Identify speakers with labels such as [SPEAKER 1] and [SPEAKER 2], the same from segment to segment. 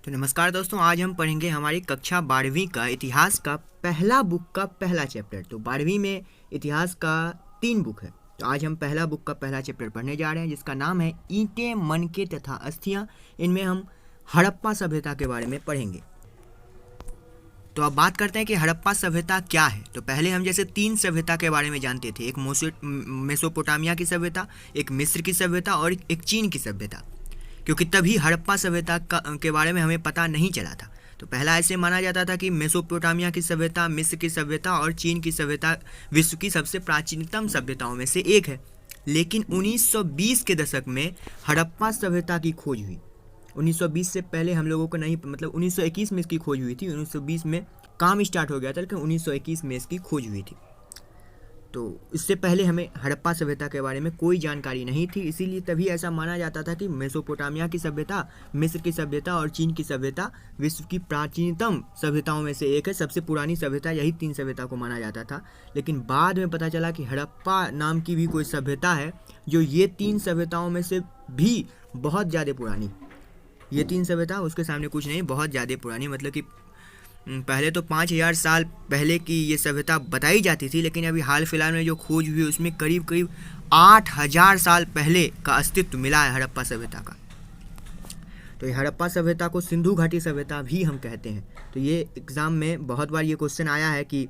[SPEAKER 1] तो नमस्कार दोस्तों, आज हम पढ़ेंगे हमारी कक्षा 12वीं का इतिहास का पहला बुक का पहला चैप्टर। तो 12वीं में इतिहास का 3 बुक है। तो आज हम पहला बुक का पहला चैप्टर पढ़ने जा रहे हैं, जिसका नाम है ईंटें, मनके तथा अस्थियां। इनमें हम हड़प्पा सभ्यता के बारे में पढ़ेंगे। तो अब बात करते हैं कि हड़प्पा सभ्यता क्या है। तो पहले हम जैसे 3 सभ्यता के बारे में जानते थे, एक मेसोपोटामिया की सभ्यता, एक मिस्र की सभ्यता और एक चीन की सभ्यता, क्योंकि तभी हड़प्पा सभ्यता के बारे में हमें पता नहीं चला था। तो पहला ऐसे माना जाता था कि मेसोपोटामिया की सभ्यता, मिस्र की सभ्यता और चीन की सभ्यता विश्व की सबसे प्राचीनतम सभ्यताओं में से एक है। लेकिन 1920 के दशक में हड़प्पा सभ्यता की खोज हुई। 1920 से पहले हम लोगों को नहीं, मतलब 1921 में इसकी खोज हुई थी। 1920 में काम स्टार्ट हो गया था, लेकिन 1921 में इसकी खोज हुई थी। तो इससे पहले हमें हड़प्पा सभ्यता के बारे में कोई जानकारी नहीं थी, इसीलिए तभी ऐसा माना जाता था कि मेसोपोटामिया की सभ्यता, मिस्र की सभ्यता और चीन की सभ्यता विश्व की प्राचीनतम सभ्यताओं में से एक है। सबसे पुरानी सभ्यता यही 3 सभ्यता को माना जाता था। लेकिन बाद में पता चला कि हड़प्पा नाम की भी कोई सभ्यता है, जो ये 3 सभ्यताओं में से भी बहुत ज़्यादा पुरानी। ये 3 सभ्यता उसके सामने कुछ नहीं, बहुत ज़्यादा पुरानी। मतलब कि पहले तो 5000 साल पहले की ये सभ्यता बताई जाती थी, लेकिन अभी हाल फिलहाल में जो खोज हुई उसमें करीब करीब 8000 साल पहले का अस्तित्व मिला है हड़प्पा सभ्यता का। तो ये हड़प्पा सभ्यता को सिंधु घाटी सभ्यता भी हम कहते हैं। तो ये एग्ज़ाम में बहुत बार ये क्वेश्चन आया है कि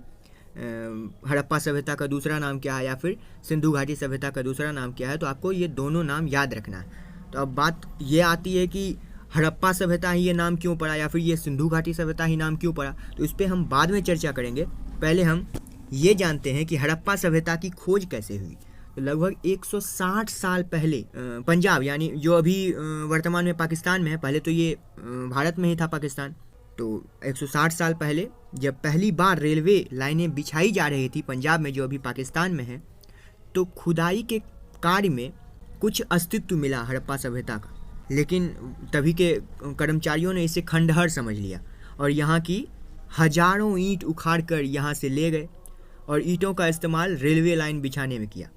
[SPEAKER 1] हड़प्पा सभ्यता का दूसरा नाम क्या है या फिर सिंधु घाटी सभ्यता का दूसरा नाम क्या है। तो आपको ये दोनों नाम याद रखना है। तो अब बात ये आती है कि हड़प्पा सभ्यता ही ये नाम क्यों पड़ा या फिर ये सिंधु घाटी सभ्यता ही नाम क्यों पड़ा। तो इस पर हम बाद में चर्चा करेंगे। पहले हम ये जानते हैं कि हड़प्पा सभ्यता की खोज कैसे हुई। तो लगभग 160 साल पहले पंजाब, यानी जो अभी वर्तमान में पाकिस्तान में है, पहले तो ये भारत में ही था पाकिस्तान। तो 160 साल पहले जब पहली बार रेलवे लाइनें बिछाई जा रही थी पंजाब में, जो अभी पाकिस्तान में है, तो खुदाई के कार्य में कुछ अस्तित्व मिला हड़प्पा सभ्यता का। लेकिन तभी के कर्मचारियों ने इसे खंडहर समझ लिया और यहाँ की हजारों ईंट उखाड़ कर यहाँ से ले गए और ईंटों का इस्तेमाल रेलवे लाइन बिछाने में किया।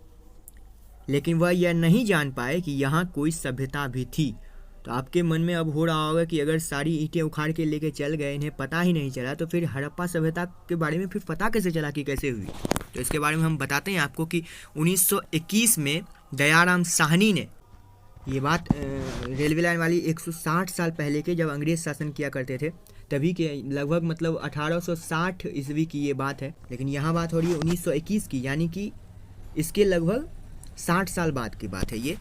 [SPEAKER 1] लेकिन वह यह नहीं जान पाए कि यहाँ कोई सभ्यता भी थी। तो आपके मन में अब हो रहा होगा कि अगर सारी ईंटें उखाड़ के लेके चल गए, इन्हें पता ही नहीं चला, तो फिर हड़प्पा सभ्यता के बारे में फिर पता कैसे चला कि कैसे हुई। तो इसके बारे में हम बताते हैं आपको कि 1921 में दयाराम साहनी ने, ये बात रेलवे लाइन वाली 160 साल पहले के, जब अंग्रेज शासन किया करते थे तभी के, लगभग मतलब 1860 ईस्वी की ये बात है। लेकिन यहाँ बात हो रही है 1921 की, यानी कि इसके लगभग 60 साल बाद की बात है ये,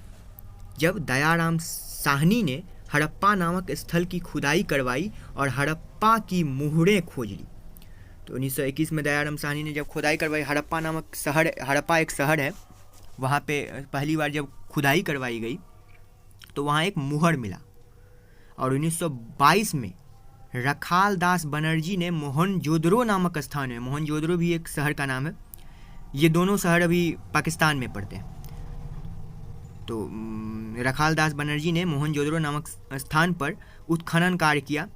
[SPEAKER 1] जब दयाराम साहनी ने हड़प्पा नामक स्थल की खुदाई करवाई और हड़प्पा की मुहरें खोज ली। तो 1921 में दयाराम साहनी ने जब खुदाई करवाई, हड़प्पा नामक शहर, हड़प्पा एक शहर है, वहाँ पे पहली बार जब खुदाई करवाई गई तो वहाँ एक मुहर मिला। और 1922 में रखाल दास बनर्जी ने मोहनजोदड़ो नामक स्थान है, मोहनजोदड़ो भी एक शहर का नाम है, ये दोनों शहर अभी पाकिस्तान में पड़ते हैं। तो रखाल दास बनर्जी ने मोहनजोदड़ो नामक स्थान पर उत्खनन कार्य किया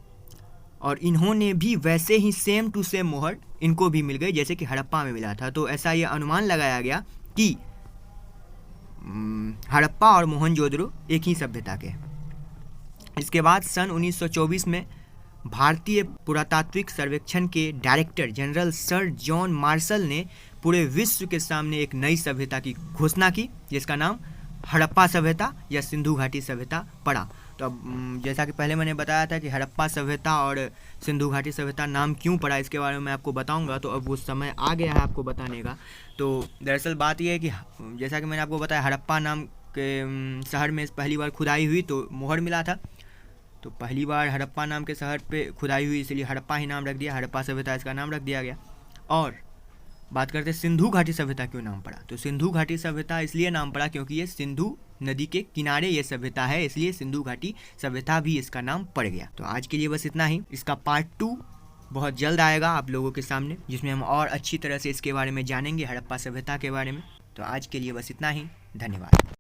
[SPEAKER 1] और इन्होंने भी वैसे ही सेम टू सेम मुहर इनको भी मिल गई जैसे कि हड़प्पा में मिला था। तो ऐसा ये अनुमान लगाया गया कि हड़प्पा और मोहनजोदड़ो एक ही सभ्यता के हैं। इसके बाद सन 1924 में भारतीय पुरातात्विक सर्वेक्षण के director general sir John Marshall ने पूरे विश्व के सामने एक नई सभ्यता की घोषणा की, जिसका नाम हड़प्पा सभ्यता या सिंधु घाटी सभ्यता पड़ा। तो अब जैसा कि पहले मैंने बताया था कि हड़प्पा सभ्यता और सिंधु घाटी सभ्यता नाम क्यों पड़ा, इसके बारे में मैं आपको बताऊंगा। तो अब वो समय आ गया है आपको बताने का। तो दरअसल बात यह है कि जैसा कि मैंने आपको बताया, हड़प्पा नाम के शहर में पहली बार खुदाई हुई तो मुहर मिला था। तो पहली बार हड़प्पा नाम के शहर पे खुदाई हुई, इसलिए हड़प्पा ही नाम रख दिया, हड़प्पा सभ्यता इसका नाम रख दिया गया। और बात करते हैं सिंधु घाटी सभ्यता क्यों नाम पड़ा। तो सिंधु घाटी सभ्यता इसलिए नाम पड़ा क्योंकि ये सिंधु नदी के किनारे ये सभ्यता है, इसलिए सिंधु घाटी सभ्यता भी इसका नाम पड़ गया। तो आज के लिए बस इतना ही। इसका पार्ट 2 बहुत जल्द आएगा आप लोगों के सामने, जिसमें हम और अच्छी तरह से इसके बारे में जानेंगे, हड़प्पा सभ्यता के बारे में। तो आज के लिए बस इतना ही। धन्यवाद।